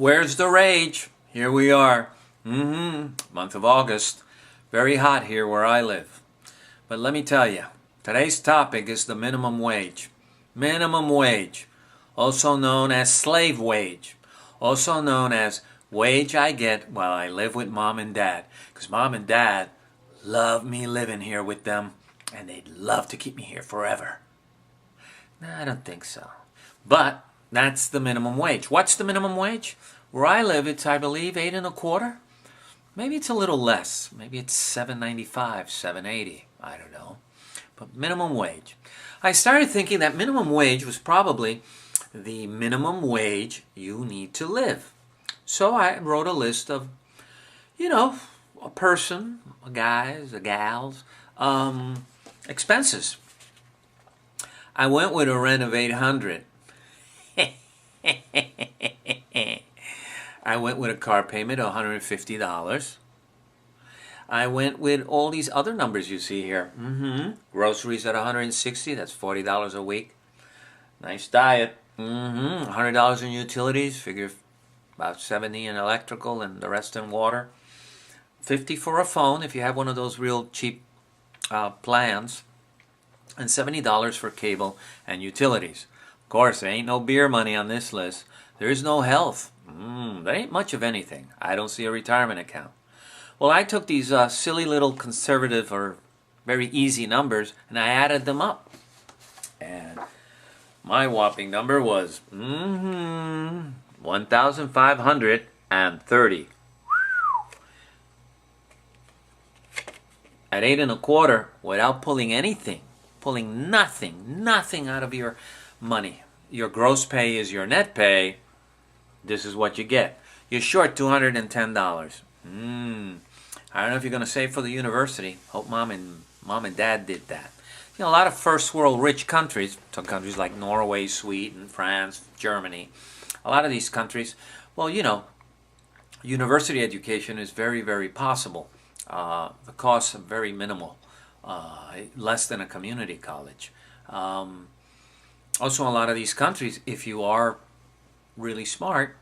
Where's the rage? Here we are. Month of August. Very hot here where I live. But let me tell you, today's topic is the minimum wage. Minimum wage, also known as slave wage, also known as wage I get while I live with mom and dad. Because mom and dad love me living here with them, and they'd love to keep me here forever. No, I don't think so. But that's the minimum wage. What's the minimum wage? Where I live, it's, I believe, 8 1/4. Maybe it's a little less. Maybe it's $7.95, $7.80. I don't know. But minimum wage. I started thinking that minimum wage was probably the minimum wage you need to live. So I wrote a list of, a person, a guys, a gals, expenses. I went with a rent of $800. I went with a car payment of $150. I went with all these other numbers you see here. Groceries at $160. That's $40 a week. Nice diet. $100 in utilities. Figure about $70 in electrical and the rest in water. $50 for a phone if you have one of those real cheap plans. And $70 for cable and utilities. Of course, there ain't no beer money on this list. There is no health. There ain't much of anything. I don't see a retirement account. Well, I took these silly little conservative or very easy numbers and I added them up. And my whopping number was $1,530. At 8 1/4, without pulling anything, pulling nothing out of your money. Your gross pay is your net pay. This is what you get. You're short $210. I don't know if you're going to save for the university. Hope mom and dad did that. A lot of first world rich countries, some countries like Norway, Sweden, France, Germany, a lot of these countries, well, university education is very, very possible. The costs are very minimal, less than a community college. Also, in a lot of these countries, if you are really smart,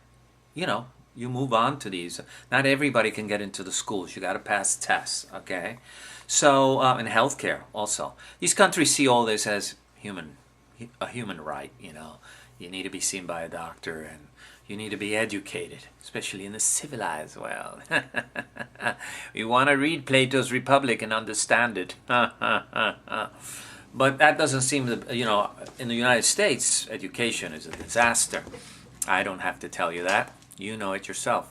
you move on to these. Not everybody can get into the schools. You got to pass tests, okay? So, in healthcare also. These countries see all this as a human right, You need to be seen by a doctor and you need to be educated, especially in the civilized world. You want to read Plato's Republic and understand it. But that doesn't seem to, in the United States, education is a disaster. I don't have to tell you that. You know it yourself.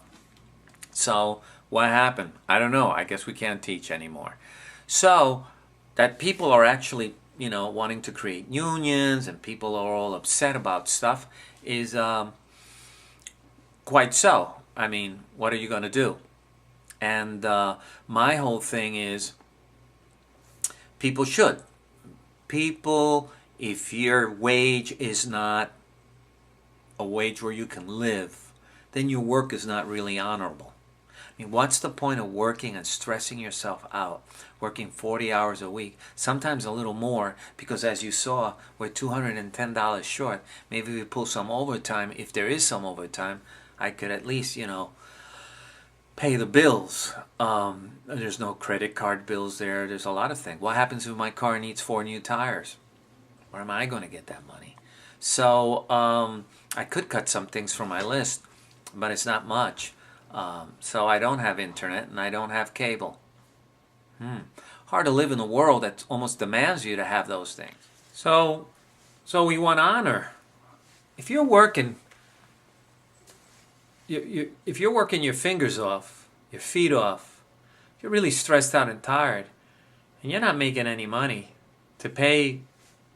So what happened? I don't know. I guess we can't teach anymore. So that people are actually, wanting to create unions and people are all upset about stuff is quite so. I mean, what are you going to do? And my whole thing is people should. People, if your wage is not a wage where you can live, then your work is not really honorable. I mean, what's the point of working and stressing yourself out, working 40 hours a week, sometimes a little more, because as you saw, we're $210 short. Maybe we pull some overtime. If there is some overtime, I could at least, pay the bills. There's no credit card bills there. There's a lot of things. What happens if my car needs 4 new tires? Where am I going to get that money? So I could cut some things from my list, but it's not much. So I don't have internet and I don't have cable. Hard to live in a world that almost demands you to have those things. So we want honor. If you're working, if you're working your fingers off, your feet off, you're really stressed out and tired, and you're not making any money to pay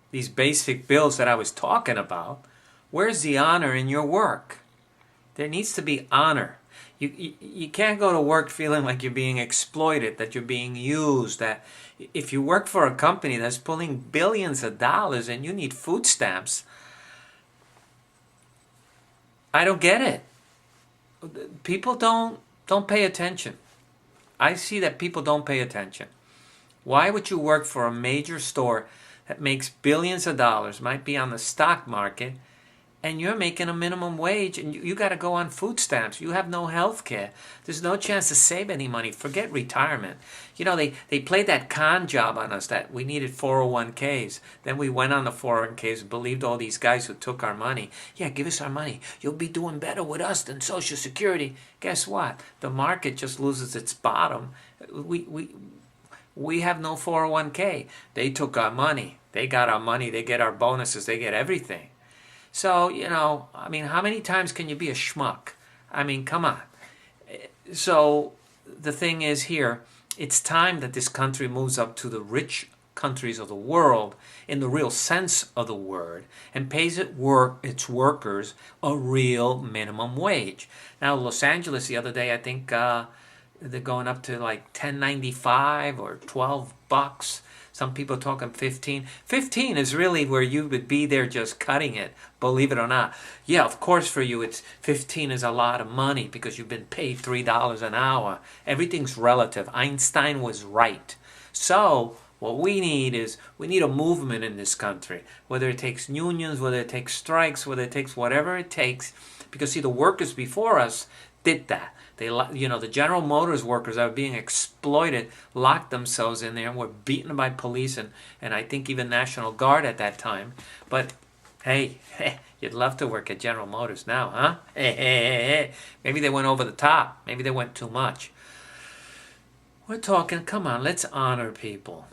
these basic bills that I was talking about, where's the honor in your work? There needs to be honor. You can't go to work feeling like you're being exploited, that you're being used, that if you work for a company that's pulling billions of dollars and you need food stamps, I don't get it. People don't pay attention. I see that people don't pay attention. Why would you work for a major store that makes billions of dollars, might be on the stock market, and you're making a minimum wage, and you got to go on food stamps. You have no health care. There's no chance to save any money. Forget retirement. You know, they played that con job on us that we needed 401ks. Then we went on the 401ks and believed all these guys who took our money. Yeah, give us our money. You'll be doing better with us than Social Security. Guess what? The market just loses its bottom. We have no 401k. They took our money. They got our money. They get our bonuses. They get everything. So, you know, I mean, how many times can you be a schmuck? I mean, come on. So the thing is here, it's time that this country moves up to the rich countries of the world in the real sense of the word and pays its workers a real minimum wage. Now, Los Angeles the other day, I think they're going up to like $10.95 or $12. Some people talking 15. 15 is really where you would be there just cutting it, believe it or not. Yeah, of course for you it's 15 is a lot of money because you've been paid $3 an hour. Everything's relative. Einstein was right. So what we need a movement in this country, whether it takes unions, whether it takes strikes, whether it takes whatever it takes, because see, the workers before us did that. They, you know, the General Motors workers that were being exploited locked themselves in there and were beaten by police and I think even National Guard at that time. But hey, you'd love to work at General Motors now, huh? Hey. Maybe they went over the top. Maybe they went too much. We're talking, come on, let's honor people.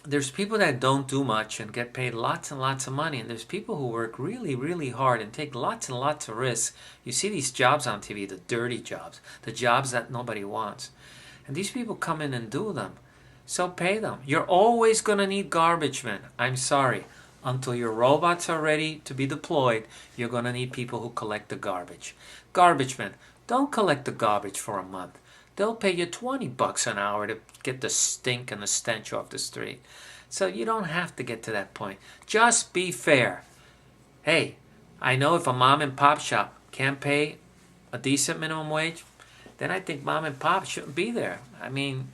There's people that don't do much and get paid lots and lots of money, and there's people who work really, really hard and take lots and lots of risks. You see these jobs on TV, the dirty jobs, the jobs that nobody wants. And these people come in and do them. So pay them. You're always going to need garbage men. I'm sorry. Until your robots are ready to be deployed, you're going to need people who collect the garbage. Garbage men, don't collect the garbage for a month. They'll pay you $20 an hour to get the stink and the stench off the street. So you don't have to get to that point. Just be fair. Hey, I know if a mom and pop shop can't pay a decent minimum wage, then I think mom and pop shouldn't be there. I mean,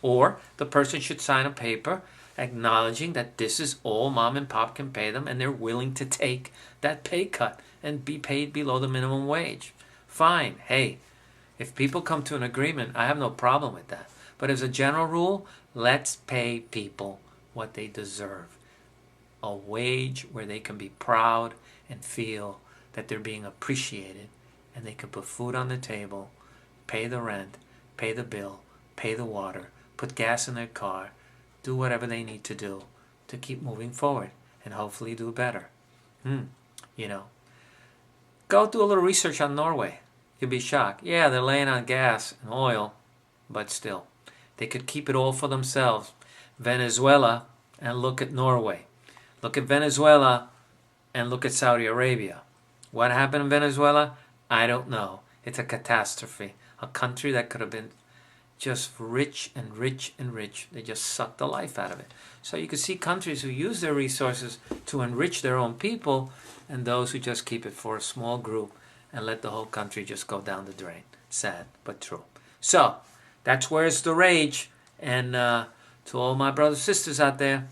or the person should sign a paper acknowledging that this is all mom and pop can pay them and they're willing to take that pay cut and be paid below the minimum wage. Fine. Hey, if people come to an agreement, I have no problem with that. But as a general rule, let's pay people what they deserve. A wage where they can be proud and feel that they're being appreciated and they can put food on the table, pay the rent, pay the bill, pay the water, put gas in their car, do whatever they need to do to keep moving forward and hopefully do better. You know, go do a little research on Norway. You'll be shocked. Yeah, they're laying on gas and oil, but still, they could keep it all for themselves. Venezuela, and look at Norway. Look at Venezuela, and look at Saudi Arabia. What happened in Venezuela? I don't know. It's a catastrophe. A country that could have been just rich and rich and rich. They just sucked the life out of it. So you can see countries who use their resources to enrich their own people, and those who just keep it for a small group and let the whole country just go down the drain. Sad, but true. So, that's where's the rage. And to all my brothers and sisters out there,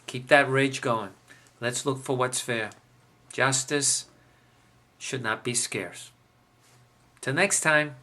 keep that rage going. Let's look for what's fair. Justice should not be scarce. Till next time.